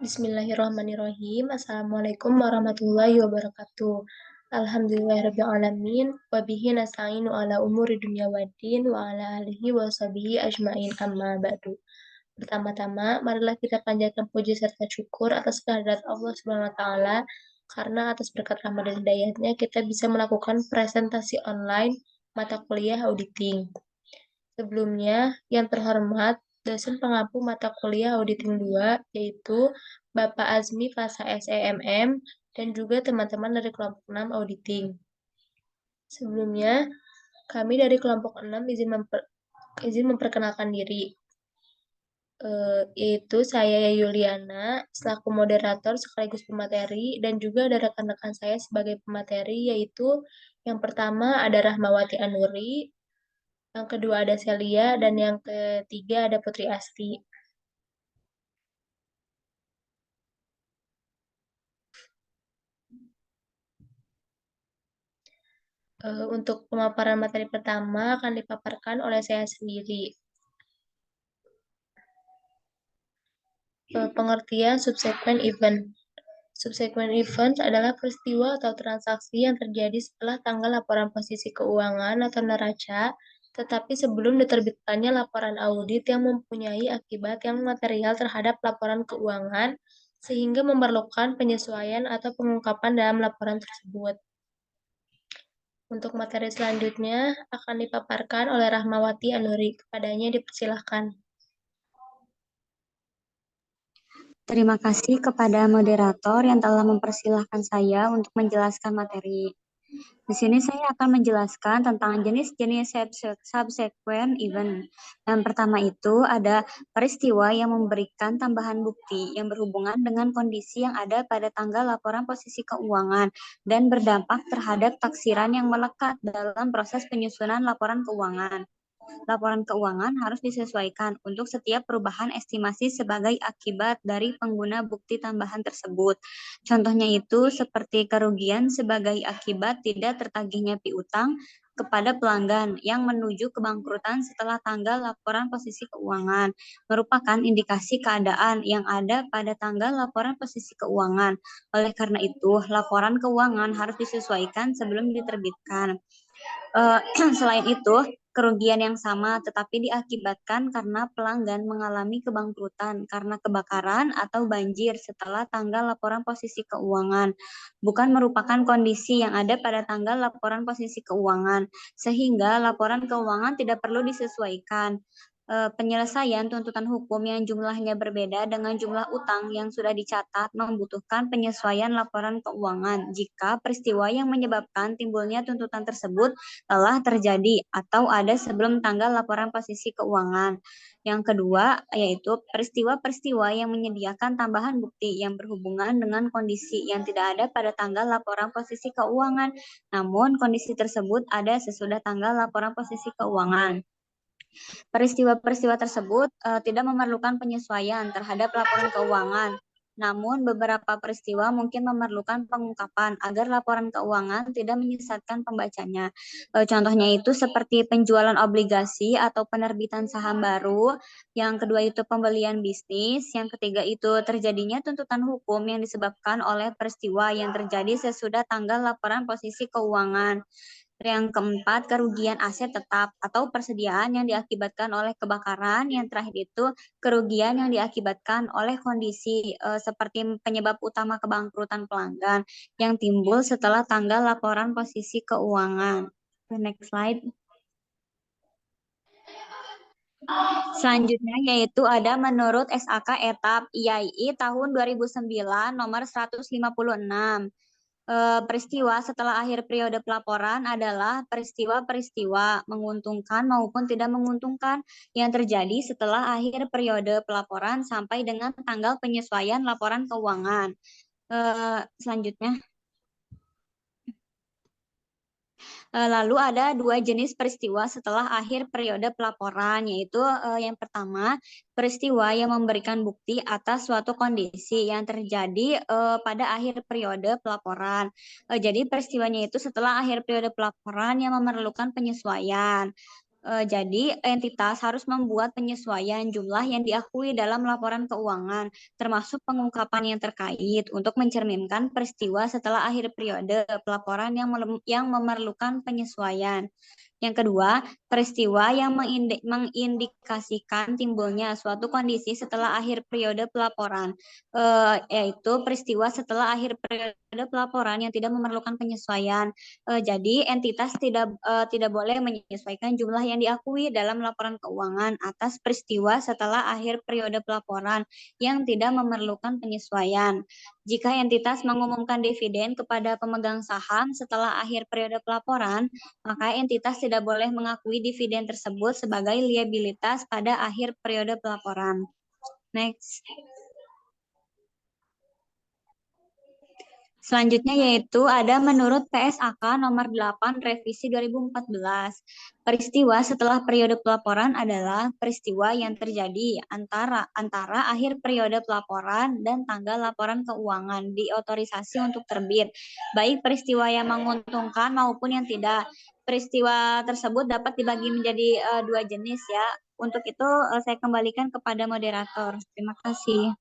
Bismillahirrahmanirrahim. Assalamualaikum warahmatullahi wabarakatuh. Alhamdulillahirrabbilalamin. Wabihi nasta'inu ala umuri dunya waddin wa ala alihi wa sahbihi ajma'in amma ba'du. Pertama-tama, marilah kita panjatkan puji serta syukur atas kehadirat Allah Subhanahu wa taala karena atas berkat rahmat dan hidayahnya kita bisa melakukan presentasi online mata kuliah auditing. Sebelumnya, yang terhormat, dosen pengampu mata kuliah auditing 2, yaitu Bapak Azmi Fasa SEMM, dan juga teman-teman dari kelompok 6 auditing. Sebelumnya, kami dari kelompok 6 izin memperkenalkan diri. Yaitu saya Yuliana, selaku moderator sekaligus pemateri, dan juga ada rekan-rekan saya sebagai pemateri, yaitu yang pertama ada Rahmawati Anuri, yang kedua ada Celia, dan yang ketiga ada Putri Asti. Untuk pemaparan materi pertama akan dipaparkan oleh saya sendiri. Pengertian subsequent event. Subsequent event adalah peristiwa atau transaksi yang terjadi setelah tanggal laporan posisi keuangan atau neraca, tetapi sebelum diterbitkannya laporan audit yang mempunyai akibat yang material terhadap laporan keuangan, sehingga memerlukan penyesuaian atau pengungkapan dalam laporan tersebut. Untuk materi selanjutnya akan dipaparkan oleh Rahmawati Anuri. Kepadanya dipersilahkan. Terima kasih kepada moderator yang telah mempersilahkan saya untuk menjelaskan materi. Di sini saya akan menjelaskan tentang jenis-jenis subsequent event. Yang pertama itu ada peristiwa yang memberikan tambahan bukti yang berhubungan dengan kondisi yang ada pada tanggal laporan posisi keuangan dan berdampak terhadap taksiran yang melekat dalam proses penyusunan laporan keuangan. Laporan keuangan harus disesuaikan untuk setiap perubahan estimasi sebagai akibat dari pengguna bukti tambahan tersebut. Contohnya itu seperti kerugian sebagai akibat tidak tertagihnya piutang kepada pelanggan yang menuju kebangkrutan setelah tanggal laporan posisi keuangan, merupakan indikasi keadaan yang ada pada tanggal laporan posisi keuangan. Oleh karena itu, laporan keuangan harus disesuaikan sebelum diterbitkan. Selain itu, kerugian yang sama tetapi diakibatkan karena pelanggan mengalami kebangkrutan karena kebakaran atau banjir setelah tanggal laporan posisi keuangan, bukan merupakan kondisi yang ada pada tanggal laporan posisi keuangan, sehingga laporan keuangan tidak perlu disesuaikan. Penyelesaian tuntutan hukum yang jumlahnya berbeda dengan jumlah utang yang sudah dicatat membutuhkan penyesuaian laporan keuangan jika peristiwa yang menyebabkan timbulnya tuntutan tersebut telah terjadi atau ada sebelum tanggal laporan posisi keuangan. Yang kedua, yaitu peristiwa-peristiwa yang menyediakan tambahan bukti yang berhubungan dengan kondisi yang tidak ada pada tanggal laporan posisi keuangan, namun kondisi tersebut ada sesudah tanggal laporan posisi keuangan. Peristiwa-peristiwa tersebut tidak memerlukan penyesuaian terhadap laporan keuangan. Namun beberapa peristiwa mungkin memerlukan pengungkapan agar laporan keuangan tidak menyesatkan pembacanya. Contohnya itu seperti penjualan obligasi atau penerbitan saham baru. Yang kedua itu pembelian bisnis. Yang ketiga itu terjadinya tuntutan hukum yang disebabkan oleh peristiwa yang terjadi sesudah tanggal laporan posisi keuangan. Yang keempat, kerugian aset tetap atau persediaan yang diakibatkan oleh kebakaran. Yang terakhir itu kerugian yang diakibatkan oleh kondisi seperti penyebab utama kebangkrutan pelanggan yang timbul setelah tanggal laporan posisi keuangan. Next slide. Selanjutnya yaitu ada menurut SAK etap IAI tahun 2009 nomor 156. Peristiwa setelah akhir periode pelaporan adalah peristiwa-peristiwa menguntungkan maupun tidak menguntungkan yang terjadi setelah akhir periode pelaporan sampai dengan tanggal penyesuaian laporan keuangan. Selanjutnya. Lalu ada dua jenis peristiwa setelah akhir periode pelaporan, yaitu yang pertama, peristiwa yang memberikan bukti atas suatu kondisi yang terjadi pada akhir periode pelaporan. Jadi peristiwanya itu setelah akhir periode pelaporan yang memerlukan penyesuaian. Jadi, entitas harus membuat penyesuaian jumlah yang diakui dalam laporan keuangan, termasuk pengungkapan yang terkait untuk mencerminkan peristiwa setelah akhir periode pelaporan yang memerlukan penyesuaian. Yang kedua, peristiwa yang mengindikasikan timbulnya suatu kondisi setelah akhir periode pelaporan, yaitu peristiwa setelah akhir periode pelaporan yang tidak memerlukan penyesuaian. Jadi, entitas tidak boleh menyesuaikan jumlah yang diakui dalam laporan keuangan atas peristiwa setelah akhir periode pelaporan yang tidak memerlukan penyesuaian. Jika entitas mengumumkan dividen kepada pemegang saham setelah akhir periode pelaporan, maka entitas tidak boleh mengakui dividen tersebut sebagai liabilitas pada akhir periode pelaporan. Next. Selanjutnya yaitu ada menurut PSAK nomor 8 revisi 2014. Peristiwa setelah periode pelaporan adalah peristiwa yang terjadi antara akhir periode pelaporan dan tanggal laporan keuangan diotorisasi untuk terbit, baik peristiwa yang menguntungkan maupun yang tidak. Peristiwa tersebut dapat dibagi menjadi dua jenis ya. Untuk itu saya kembalikan kepada moderator. Terima kasih.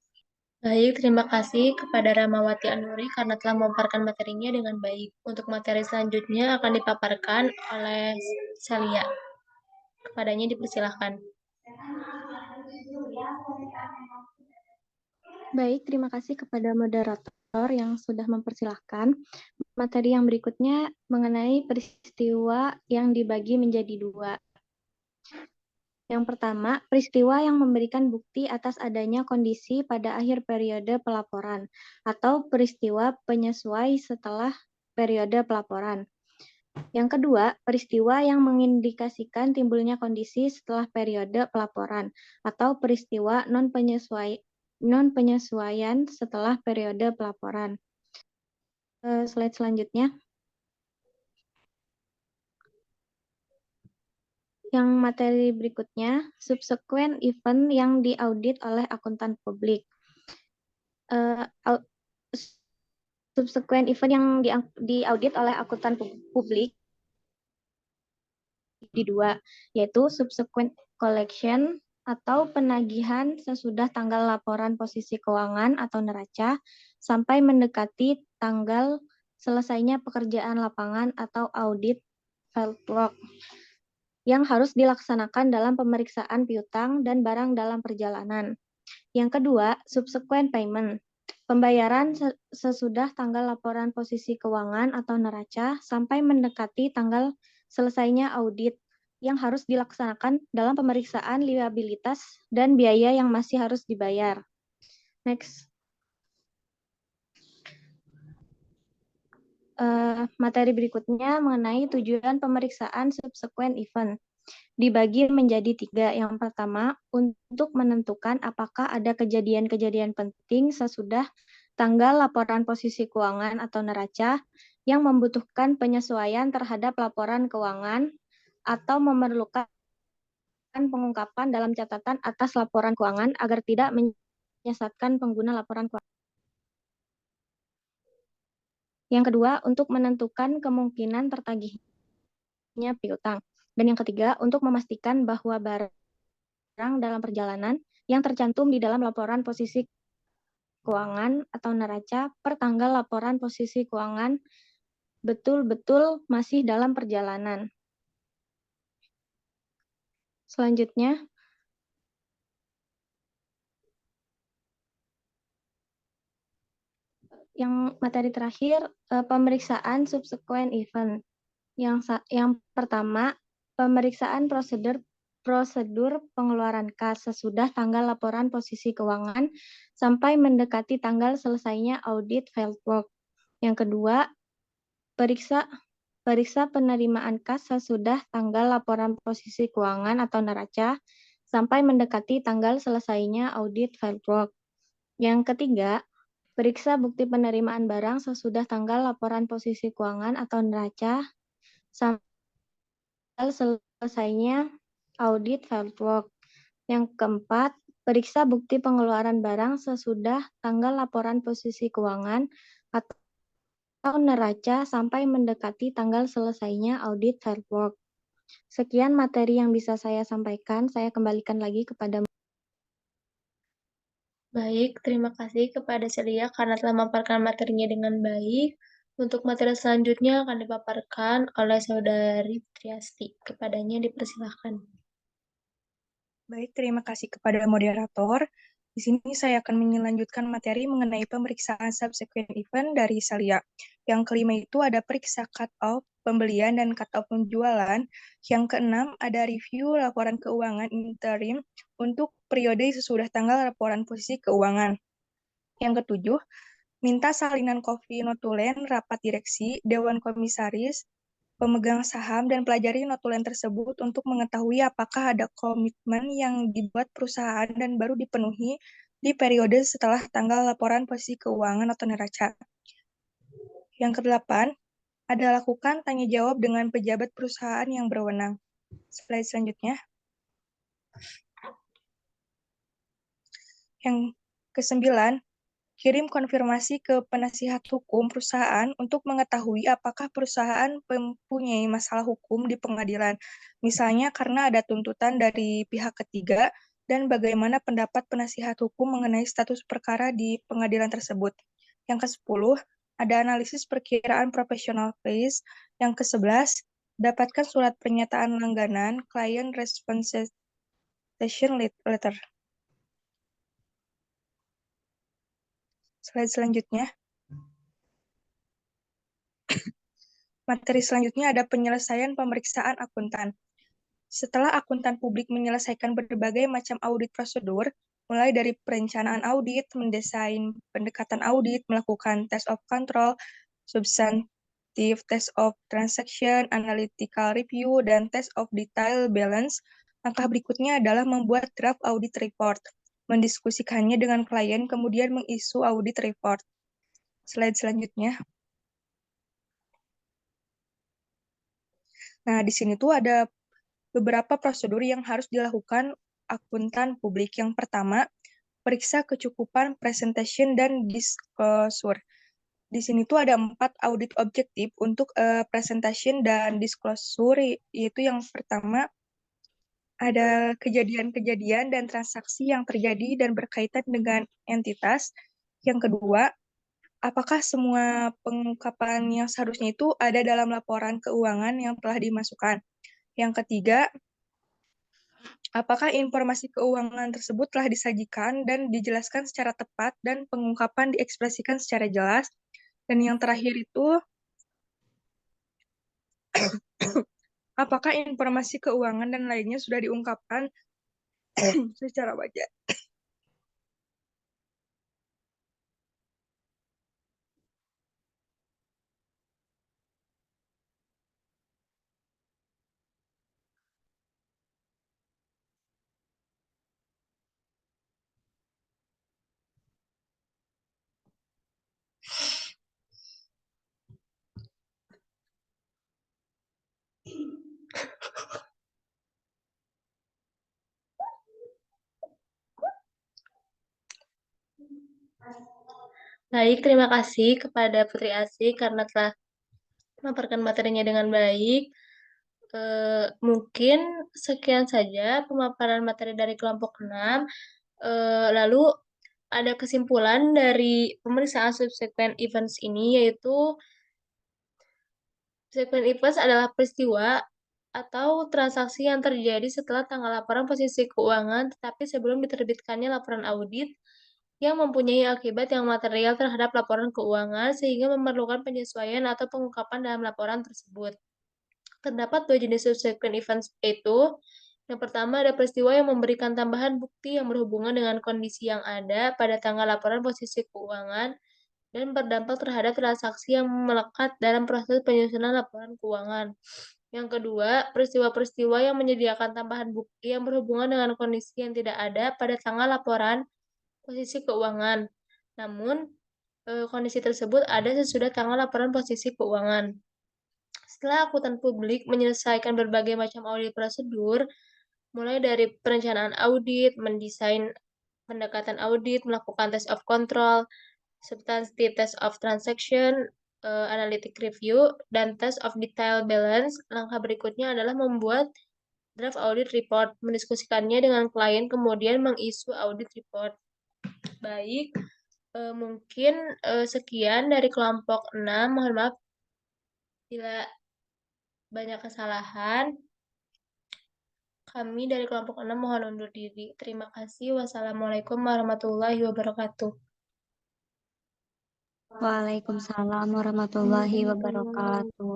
Baik, terima kasih kepada Ramawati Anuri karena telah memaparkan materinya dengan baik. Untuk materi selanjutnya akan dipaparkan oleh Celia. Kepadanya dipersilahkan. Baik, terima kasih kepada moderator yang sudah mempersilahkan. Materi yang berikutnya mengenai peristiwa yang dibagi menjadi dua. Yang pertama, peristiwa yang memberikan bukti atas adanya kondisi pada akhir periode pelaporan atau peristiwa penyesuai setelah periode pelaporan. Yang kedua, peristiwa yang mengindikasikan timbulnya kondisi setelah periode pelaporan atau peristiwa non-penyesuaian setelah periode pelaporan. Slide selanjutnya. Yang materi berikutnya, subsequent event yang diaudit oleh akuntan publik. Subsequent event yang diaudit oleh akuntan publik di dua, yaitu subsequent collection atau penagihan sesudah tanggal laporan posisi keuangan atau neraca sampai mendekati tanggal selesainya pekerjaan lapangan atau audit field work yang harus dilaksanakan dalam pemeriksaan piutang dan barang dalam perjalanan. Yang kedua, subsequent payment. Pembayaran sesudah tanggal laporan posisi keuangan atau neraca sampai mendekati tanggal selesainya audit yang harus dilaksanakan dalam pemeriksaan liabilitas dan biaya yang masih harus dibayar. Next. Materi berikutnya mengenai tujuan pemeriksaan subsequent event. Dibagi menjadi tiga. Yang pertama, untuk menentukan apakah ada kejadian-kejadian penting sesudah tanggal laporan posisi keuangan atau neraca yang membutuhkan penyesuaian terhadap laporan keuangan atau memerlukan pengungkapan dalam catatan atas laporan keuangan agar tidak menyesatkan pengguna laporan keuangan. Yang kedua, untuk menentukan kemungkinan tertagihnya piutang. Dan yang ketiga, untuk memastikan bahwa barang dalam perjalanan yang tercantum di dalam laporan posisi keuangan atau neraca per tanggal laporan posisi keuangan betul-betul masih dalam perjalanan. Selanjutnya, yang materi terakhir, pemeriksaan subsequent event. Yang pertama, pemeriksaan prosedur pengeluaran kas sesudah tanggal laporan posisi keuangan sampai mendekati tanggal selesainya audit field work. Yang kedua, periksa penerimaan kas sesudah tanggal laporan posisi keuangan atau neraca sampai mendekati tanggal selesainya audit field work. Yang ketiga, periksa bukti penerimaan barang sesudah tanggal laporan posisi keuangan atau neraca sampai selesainya audit field work. Yang keempat, periksa bukti pengeluaran barang sesudah tanggal laporan posisi keuangan atau neraca sampai mendekati tanggal selesainya audit field work. Sekian materi yang bisa saya sampaikan. Saya kembalikan lagi kepada Baik, terima kasih kepada Celia karena telah memaparkan materinya dengan baik. Untuk materi selanjutnya akan dipaparkan oleh Saudari Triasti. Kepadanya dipersilahkan. Baik, terima kasih kepada moderator. Di sini saya akan melanjutkan materi mengenai pemeriksaan subsequent event dari Celia. Yang kelima itu ada periksa cut-off pembelian dan cut-off penjualan. Yang keenam ada review laporan keuangan interim untuk periode sesudah tanggal laporan posisi keuangan. Yang ketujuh, minta salinan kopi notulen rapat direksi, dewan komisaris, pemegang saham, dan pelajari notulen tersebut untuk mengetahui apakah ada komitmen yang dibuat perusahaan dan baru dipenuhi di periode setelah tanggal laporan posisi keuangan atau neraca. Yang kedelapan, ada lakukan tanya jawab dengan pejabat perusahaan yang berwenang. Slide selanjutnya. Yang kesembilan, kirim konfirmasi ke penasihat hukum perusahaan untuk mengetahui apakah perusahaan mempunyai masalah hukum di pengadilan, misalnya karena ada tuntutan dari pihak ketiga, dan bagaimana pendapat penasihat hukum mengenai status perkara di pengadilan tersebut. Yang ke-10, ada analisis perkiraan professional fees. Yang ke-11, dapatkan surat pernyataan langganan, client response letter. Slide selanjutnya. Materi selanjutnya ada penyelesaian pemeriksaan akuntan. Setelah akuntan publik menyelesaikan berbagai macam audit prosedur, mulai dari perencanaan audit, mendesain pendekatan audit, melakukan test of control, substantive test of transaction, analytical review, dan test of detail balance, langkah berikutnya adalah membuat draft audit report, mendiskusikannya dengan klien, kemudian mengisu audit report. Slide selanjutnya. Nah, di sini tuh ada beberapa prosedur yang harus dilakukan akuntan publik. Yang pertama, periksa kecukupan presentation dan disclosure. Di sini tuh ada 4 audit objektif untuk presentation dan disclosure, yaitu yang pertama, ada kejadian-kejadian dan transaksi yang terjadi dan berkaitan dengan entitas. Yang kedua, apakah semua pengungkapan yang seharusnya itu ada dalam laporan keuangan yang telah dimasukkan. Yang ketiga, apakah informasi keuangan tersebut telah disajikan dan dijelaskan secara tepat dan pengungkapan diekspresikan secara jelas. Dan yang terakhir itu, apakah informasi keuangan dan lainnya sudah diungkapkan secara wajar. Baik, terima kasih kepada Putri Asih karena telah memaparkan materinya dengan baik. Mungkin sekian saja pemaparan materi dari kelompok 6. Lalu ada kesimpulan dari pemeriksaan subsequent events ini, yaitu subsequent events adalah peristiwa atau transaksi yang terjadi setelah tanggal laporan posisi keuangan, tetapi sebelum diterbitkannya laporan audit yang mempunyai akibat yang material terhadap laporan keuangan sehingga memerlukan penyesuaian atau pengungkapan dalam laporan tersebut. Terdapat 2 jenis subsequent events, yaitu yang pertama ada peristiwa yang memberikan tambahan bukti yang berhubungan dengan kondisi yang ada pada tanggal laporan posisi keuangan dan berdampak terhadap transaksi yang melekat dalam proses penyusunan laporan keuangan. Yang kedua, peristiwa-peristiwa yang menyediakan tambahan bukti yang berhubungan dengan kondisi yang tidak ada pada tanggal laporan posisi keuangan. Namun, kondisi tersebut ada sesudah tanggal laporan posisi keuangan. Setelah akuntan publik menyelesaikan berbagai macam audit prosedur, mulai dari perencanaan audit, mendesain pendekatan audit, melakukan test of control, substantive test of transaction, analytic review, dan test of detail balance. Langkah berikutnya adalah membuat draft audit report, mendiskusikannya dengan klien, kemudian mengisu audit report. Baik, mungkin sekian dari kelompok 6. Mohon maaf bila banyak kesalahan. Kami dari kelompok 6 mohon undur diri. Terima kasih. Wassalamualaikum warahmatullahi wabarakatuh. Waalaikumsalam warahmatullahi wabarakatuh.